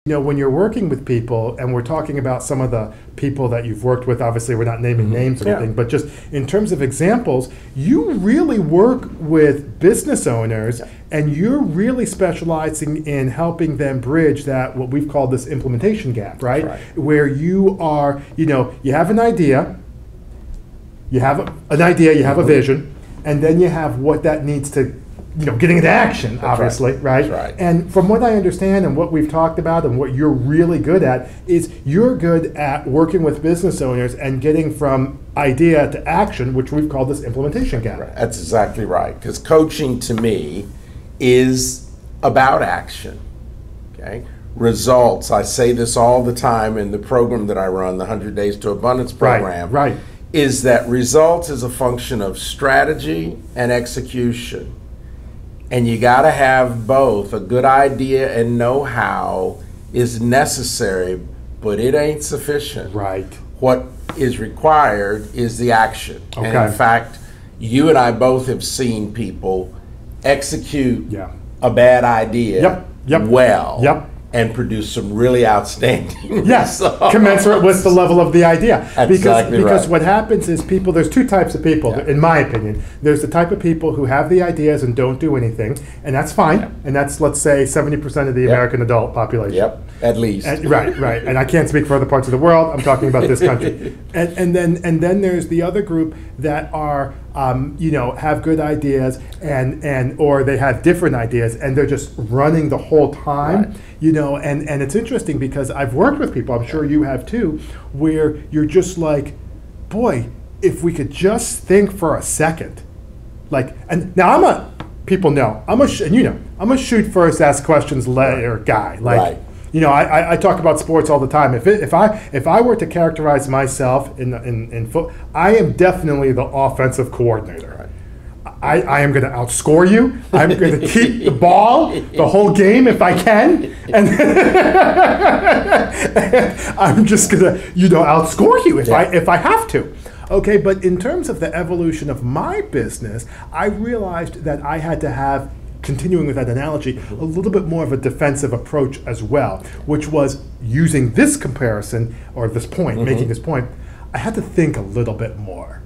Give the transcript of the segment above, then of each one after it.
You know, when you're working with people, and we're talking about some of the people that you've worked with, obviously we're not naming names or anything, but just in terms of examples, you really work with business owners, and you're really specializing in helping them bridge that, what we've called this implementation gap, right? Where you are, you know, you have an idea, you have a vision, and then you have what that needs to, you know, getting into action, obviously, right? And from what I understand and what we've talked about and what you're really good at is you're good at working with business owners and getting from idea to action, which we've called this implementation gap. That's exactly right, because coaching to me is about action, okay? Results, I say this all the time in the program that I run, the 100 Days to Abundance program, is that results is a function of strategy and execution. And you got to have both. A good idea and know-how is necessary, but it ain't sufficient. What is required is the action. And in fact, you and I both have seen people execute a bad idea well and produce some really outstanding results. Commensurate with the level of the idea. Exactly because what happens is people, there's two types of people, in my opinion. There's the type of people who have the ideas and don't do anything, and that's fine. And that's, let's say, 70% of the American adult population. At least. Right. And I can't speak for other parts of the world. I'm talking about this country. And then there's the other group that are, you know, have good ideas or they have different ideas and they're just running the whole time. You know, and it's interesting because I've worked with people, I'm sure you have too, where you're just like, boy, if we could just think for a second. Like, and now people know, I'm a shoot first, ask questions later guy. Like, you know, I talk about sports all the time. If I were to characterize myself in football, I am definitely the offensive coordinator. I am going to outscore you. I'm going to keep the ball the whole game if I can, and I'm just going to, you know, outscore you if I have to. Okay, but in terms of the evolution of my business, I realized that I had to have, continuing with that analogy, a little bit more of a defensive approach as well, which was using this comparison or this point, making this point. I had to think a little bit more.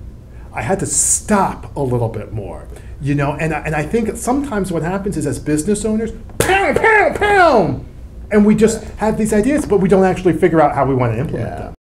I had to stop a little bit more, you know, and I think sometimes what happens is as business owners, pow, pow, pow, and we just have these ideas, but we don't actually figure out how we want to implement them.